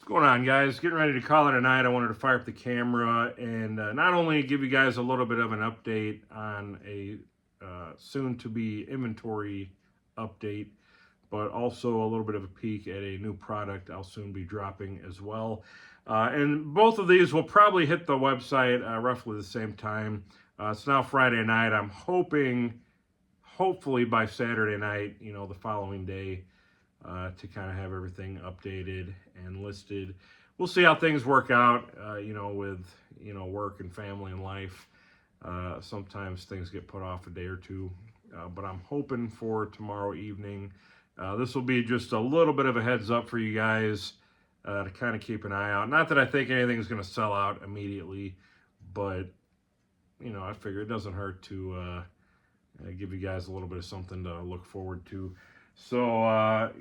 Going on, guys? Getting ready to call it a night. I wanted to fire up the camera and not only give you guys a little bit of an update on a soon-to-be inventory update, but also a little bit of a peek at a new product I'll soon be dropping as well. And both of these will probably hit the website roughly the same time. It's now Friday night. I'm hopefully by Saturday night, the following day, to kind of have everything updated and listed. We'll see how things work out, with, work and family and life. Sometimes things get put off a day or two, but I'm hoping for tomorrow evening. This will be just a little bit of a heads up for you guys to kind of keep an eye out. Not that I think anything's going to sell out immediately, but, I figure it doesn't hurt to give you guys a little bit of something to look forward to. So,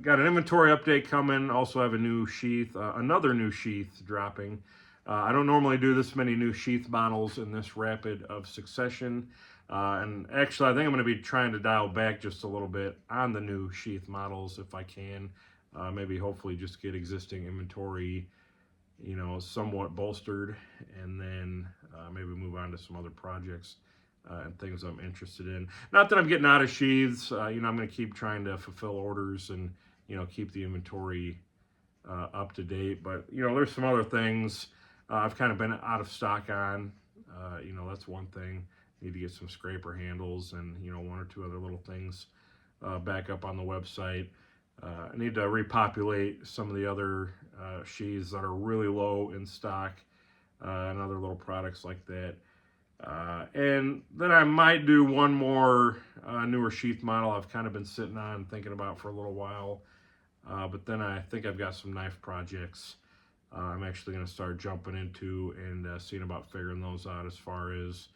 got an inventory update coming. Also have a new sheath, another new sheath dropping. I don't normally do this many new sheath models in this rapid of succession. And actually, I think I'm going to be trying to dial back just a little bit on the new sheath models if I can. Maybe hopefully just get existing inventory, somewhat bolstered, and then maybe move on to some other projects. And things I'm interested in. Not that I'm getting out of sheaths. I'm going to keep trying to fulfill orders and, keep the inventory up to date. But, there's some other things I've kind of been out of stock on. That's one thing. Need to get some scraper handles and, one or two other little things back up on the website. I need to repopulate some of the other sheaths that are really low in stock and other little products like that. And then I might do one more newer sheath model I've kind of been sitting on thinking about for a little while. But then I think I've got some knife projects I'm actually going to start jumping into and seeing about figuring those out as far as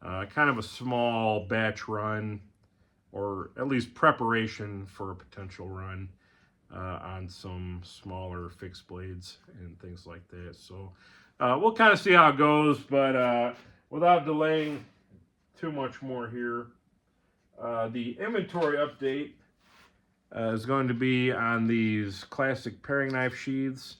kind of a small batch run, or at least preparation for a potential run on some smaller fixed blades and things like that. So we'll kind of see how it goes, but without delaying too much more here, the inventory update is going to be on these classic paring knife sheaths.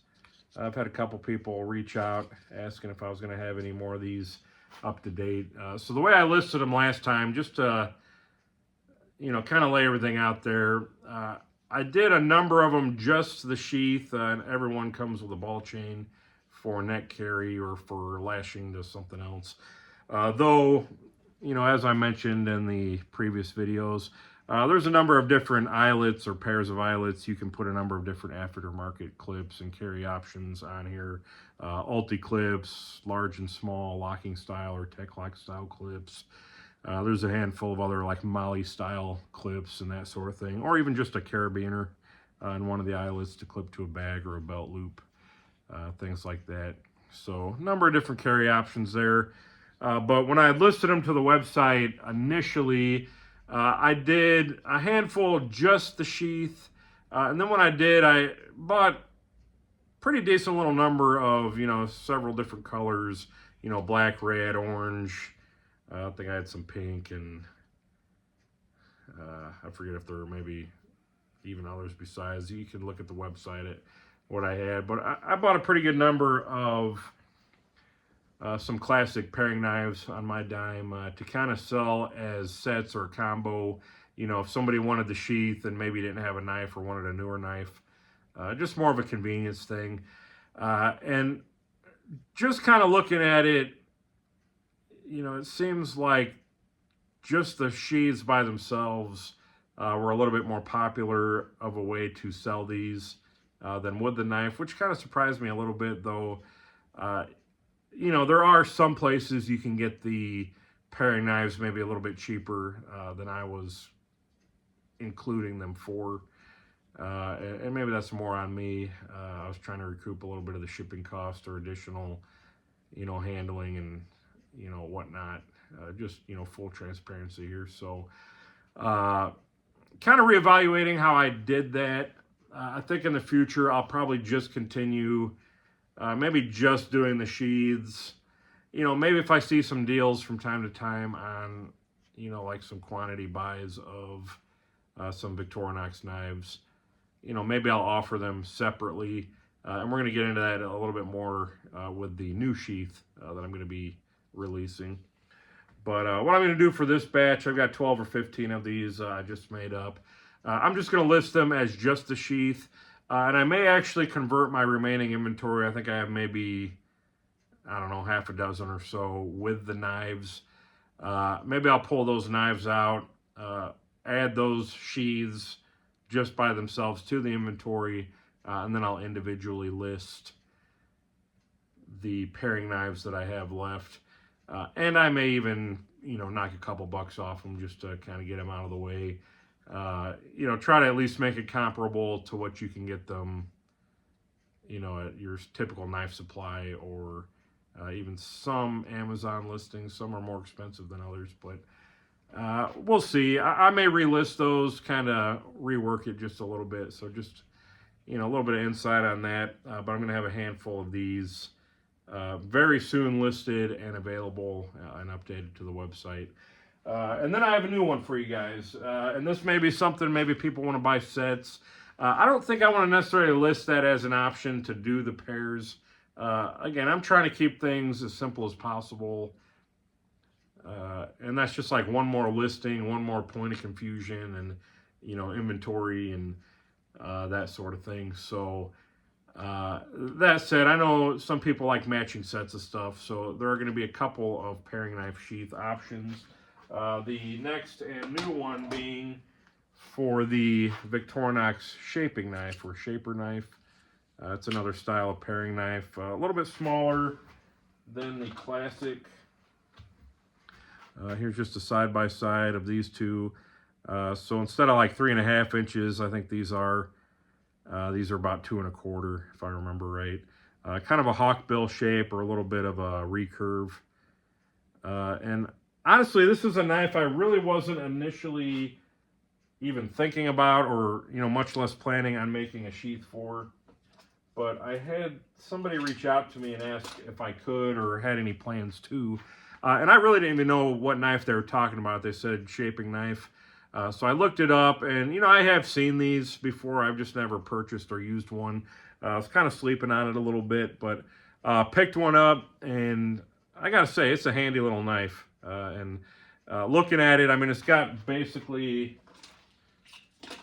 I've had a couple people reach out asking if I was going to have any more of these up to date. So the way I listed them last time, just to, kind of lay everything out there, I did a number of them just the sheath, and everyone comes with a ball chain for neck carry or for lashing to something else. Though, as I mentioned in the previous videos, there's a number of different eyelets or pairs of eyelets. You can put a number of different aftermarket clips and carry options on here. Ulti clips, large and small, locking style or tech lock style clips. There's a handful of other like Molly style clips and that sort of thing, or even just a carabiner in one of the eyelets to clip to a bag or a belt loop, things like that. So a number of different carry options there. But when I listed them to the website initially, I did a handful just the sheath. And then when I bought pretty decent little number of, several different colors, black, red, orange. I think I had some pink, and I forget if there were maybe even others besides. You can look at the website at what I had. But I bought a pretty good number of some classic paring knives on my dime to kind of sell as sets or a combo. If somebody wanted the sheath and maybe didn't have a knife or wanted a newer knife, just more of a convenience thing. And just kind of looking at it, it seems like just the sheaths by themselves were a little bit more popular of a way to sell these than with the knife, which kind of surprised me a little bit, though. There are some places you can get the paring knives maybe a little bit cheaper than I was including them for. And maybe that's more on me. I was trying to recoup a little bit of the shipping cost or additional, handling and, whatnot. Just, full transparency here. So kind of reevaluating how I did that. I think in the future I'll probably just continue maybe just doing the sheaths. Maybe if I see some deals from time to time on, like some quantity buys of some Victorinox knives, maybe I'll offer them separately And we're going to get into that a little bit more with the new sheath that I'm going to be releasing. But what I'm going to do for this batch, I've got 12 or 15 of these I just made up. I'm just going to list them as just the sheath. And I may actually convert my remaining inventory. I think I have maybe, I don't know, half a dozen or so with the knives. Maybe I'll pull those knives out, add those sheaths just by themselves to the inventory, and then I'll individually list the paring knives that I have left. And I may even, knock a couple bucks off them just to kind of get them out of the way. Try to at least make it comparable to what you can get them, at your typical knife supply, or even some Amazon listings. Some are more expensive than others, but we'll see. I may relist those, kind of rework it just a little bit. So just, a little bit of insight on that. But I'm going to have a handful of these very soon listed and available and updated to the website. And then I have a new one for you guys. And this may be something, maybe people want to buy sets. I don't think I want to necessarily list that as an option to do the pairs. Again, I'm trying to keep things as simple as possible. And that's just like one more listing, one more point of confusion, and, inventory and that sort of thing. So that said, I know some people like matching sets of stuff, so there are going to be a couple of paring knife sheath options. The next and new one being for the Victorinox shaping knife or shaper knife. It's another style of paring knife, a little bit smaller than the classic. Here's just a side-by-side of these two. So instead of like 3.5 inches, I think these are about 2 1/4, if I remember right. Kind of a hawkbill shape, or a little bit of a recurve. And honestly, this is a knife I really wasn't initially even thinking about, or much less planning on making a sheath for. But I had somebody reach out to me and ask if I could or had any plans to. And I really didn't even know what knife they were talking about. They said shaping knife. So I looked it up, and I have seen these before. I've just never purchased or used one. I was kind of sleeping on it a little bit, but picked one up, and I gotta say, it's a handy little knife. And looking at it, I mean, it's got basically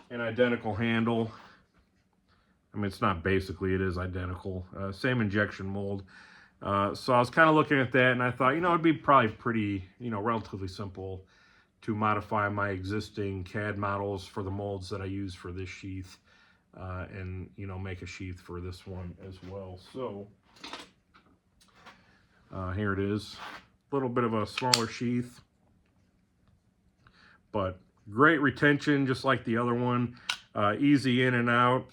an identical handle. I mean, it's not basically, it is identical. Same injection mold. So I was kind of looking at that, and I thought, it'd be probably pretty, relatively simple to modify my existing CAD models for the molds that I use for this sheath, and make a sheath for this one as well. So here it is, a little bit of a smaller sheath, but great retention, just like the other one. Easy in and out,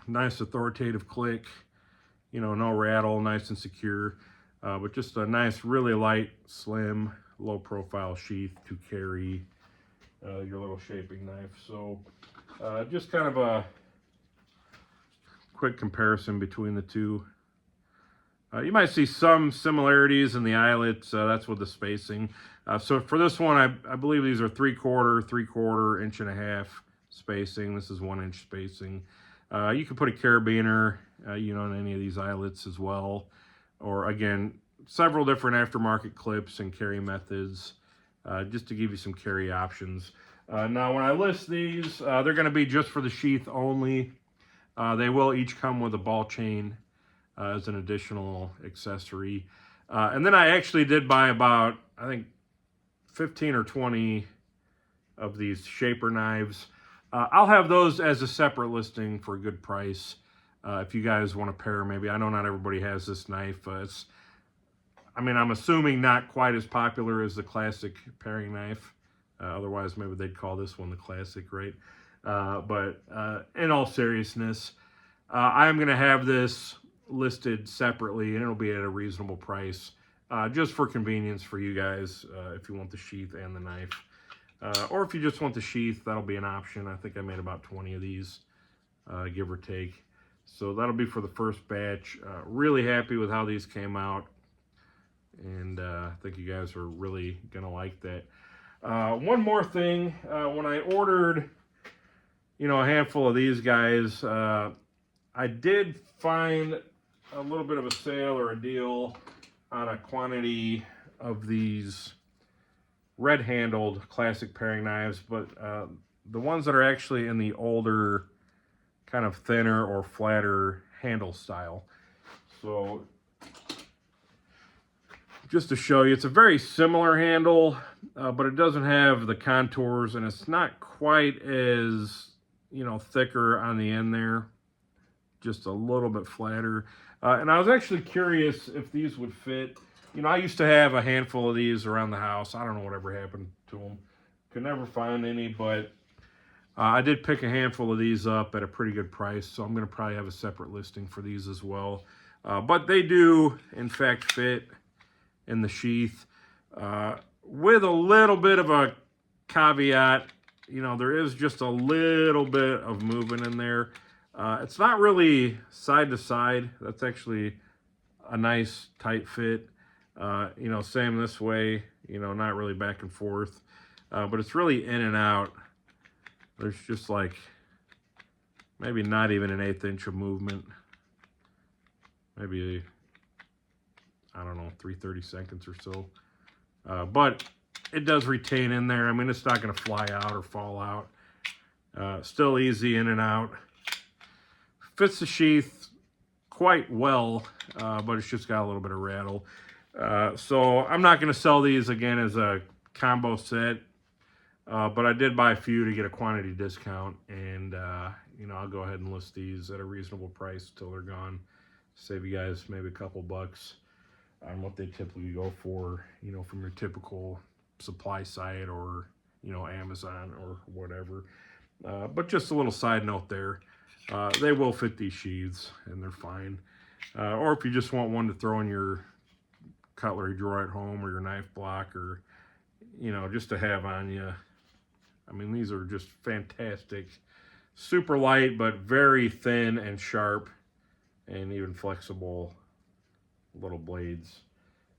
nice authoritative click, no rattle, nice and secure, but just a nice, really light, slim, low profile sheath to carry your little shaping knife. So just kind of a quick comparison between the two. You might see some similarities in the eyelets. That's with the spacing. So for this one, I believe these are 3/4, 3/4, 1.5 inch spacing. This is 1 inch spacing. You can put a carabiner, in any of these eyelets as well. Or again, several different aftermarket clips and carry methods, just to give you some carry options. Now, when I list these, they're going to be just for the sheath only. They will each come with a ball chain as an additional accessory. And then I actually did buy about, I think, 15 or 20 of these shaper knives. I'll have those as a separate listing for a good price. If you guys want to pair, maybe. I know not everybody has this knife. I'm assuming not quite as popular as the classic paring knife. Otherwise, maybe they'd call this one the classic, right? But in all seriousness, I'm going to have this listed separately, and it'll be at a reasonable price, just for convenience for you guys, if you want the sheath and the knife. Or if you just want the sheath, that'll be an option. I think I made about 20 of these, give or take. So that'll be for the first batch. Really happy with how these came out. And I think you guys are really going to like that. One more thing. When I ordered, a handful of these guys, I I did find a little bit of a sale or a deal on a quantity of these red-handled classic paring knives, but the ones that are actually in the older, kind of thinner or flatter handle style. So just to show you, it's a very similar handle, but it doesn't have the contours, and it's not quite as, you know, thicker on the end there. Just a little bit flatter. And I was actually curious if these would fit. You know, I used to have a handful of these around the house. I don't know whatever happened to them. Could never find any, but I did pick a handful of these up at a pretty good price, so I'm going to probably have a separate listing for these as well. But they do, in fact, fit in the sheath. With a little bit of a caveat, you know, there is just a little bit of movement in there. It's not really side to side. That's actually a nice tight fit. You know, same this way, you know, not really back and forth. But it's really in and out. There's just like maybe not even an 1/8 inch of movement. Maybe, I don't know, 3/32 or so. But it does retain in there. I mean, it's not going to fly out or fall out. Still easy in and out. Fits the sheath quite well, but it's just got a little bit of rattle. So I'm not going to sell these again as a combo set, but I did buy a few to get a quantity discount, and you know, I'll go ahead and list these at a reasonable price till they're gone. Save you guys maybe a couple bucks on what they typically go for, you know, from your typical supply site or, you know, Amazon or whatever. But just a little side note there. They will fit these sheaths, and they're fine. Or if you just want one to throw in your cutlery drawer at home or your knife block, or, you know, just to have on you. I mean, these are just fantastic. Super light, but very thin and sharp, and even flexible little blades.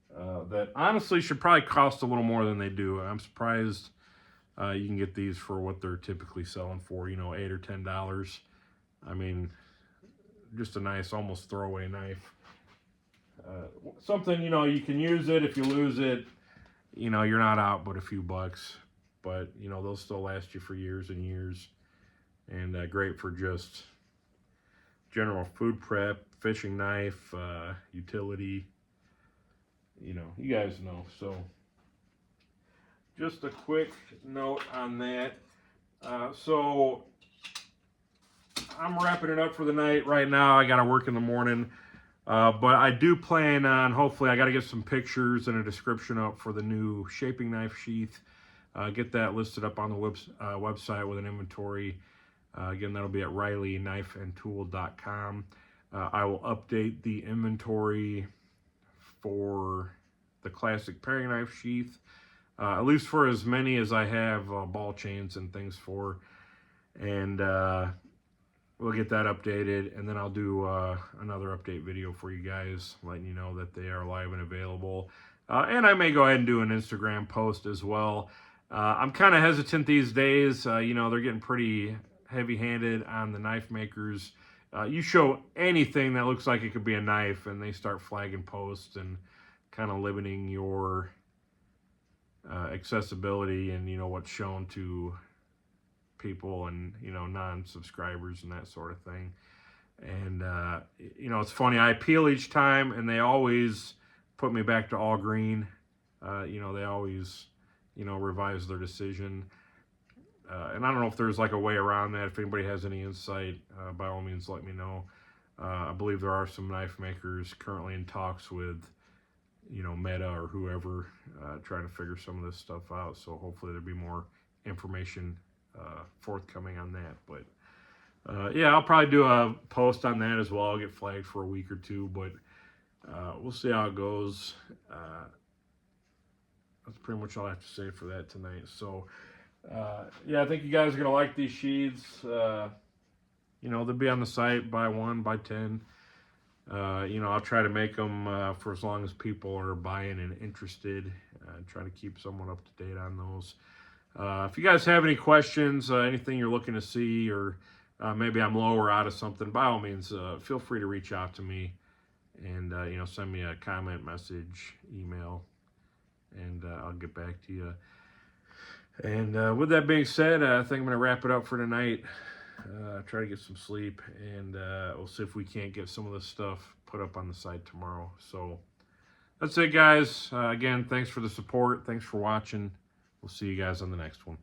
That honestly should probably cost a little more than they do. I'm surprised you can get these for what they're typically selling for, you know, $8 or $10. I mean, just a nice, almost throwaway knife. Something, you know, you can use it. If you lose it, you know, you're not out but a few bucks. But, you know, they'll still last you for years and years. And great for just general food prep, fishing knife, utility. You know, you guys know. So, just a quick note on that. So, I'm wrapping it up for the night right now. I got to work in the morning. But I do plan on, hopefully, I got to get some pictures and a description up for the new shaping knife sheath. Get that listed up on the website with an inventory. Again, that'll be at RileyKnifeandTool.com. I will update the inventory for the classic paring knife sheath, at least for as many as I have ball chains and things for. And we'll get that updated, and then I'll do another update video for you guys, letting you know that they are live and available. And I may go ahead and do an Instagram post as well. I'm kind of hesitant these days. You know, they're getting pretty heavy-handed on the knife makers. You show anything that looks like it could be a knife, and they start flagging posts and kind of limiting your accessibility and, you know, what's shown to people and, you know, non-subscribers and that sort of thing. And you know, it's funny, I appeal each time and they always put me back to all green. You know, they always, you know, revise their decision. And I don't know if there's like a way around that. If anybody has any insight, by all means let me know. I believe there are some knife makers currently in talks with, you know, Meta or whoever, trying to figure some of this stuff out. So hopefully there'll be more information forthcoming on that. But yeah, I'll probably do a post on that as well. I'll get flagged for a week or two, but we'll see how it goes. That's pretty much all I have to say for that tonight. So yeah, I think you guys are gonna like these sheaths. You know, they'll be on the site, buy 1, buy 10. You know, I'll try to make them for as long as people are buying and interested. Try to keep someone up to date on those. If you guys have any questions, anything you're looking to see, or maybe I'm low or out of something, by all means, feel free to reach out to me and, send me a comment, message, email, and I'll get back to you. And with that being said, I think I'm going to wrap it up for tonight. Try to get some sleep, and we'll see if we can't get some of this stuff put up on the site tomorrow. So that's it, guys. Again, thanks for the support. Thanks for watching. We'll see you guys on the next one.